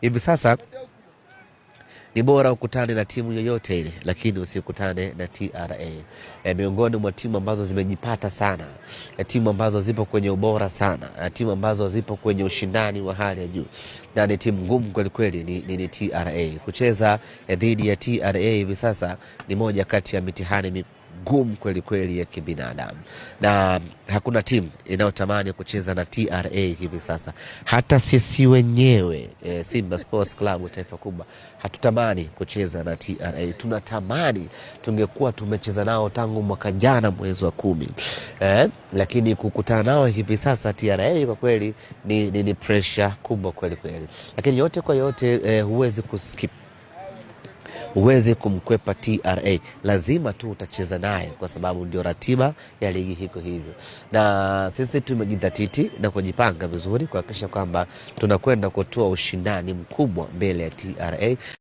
hivi sasa ni bora ukutane na timu yoyote ile, lakini usikutane na TRA. Miongoni mwa timu ambazo zimejipata sana, timu ambazo zipo kwenye ubora sana, timu ambazo zipo kwenye ushindani wa hali ya juu, na ni timu ngumu kweli kweli ni TRA. Kucheza dhidi ya TRA hivi sasa ni moja kati ya mitihani gumu kweli kweli ya kibinadamu, na hakuna timu inayotamani kucheza na TRA hivi sasa. Hata sisi wenyewe Simba Sports Club, taifa kubwa, hatutamani kucheza na TRA. Tunatamani tungekuwa tumecheza nao tangu mwaka jana mwezi wa 10, lakini kukutana nao hivi sasa TRA kwa kweli ni pressure kubwa kweli kweli. Lakini yote kwa yote, huwezi kuskip, huwezi kumkwepa TRA, lazima tu utacheza naye kwa sababu ndio ratiba ya ligi hiko hivyo. Na sisi tumejidhatiti na kujipanga vizuri kuhakikisha kwamba tunakwenda kutoa ushindani mkubwa mbele ya TRA.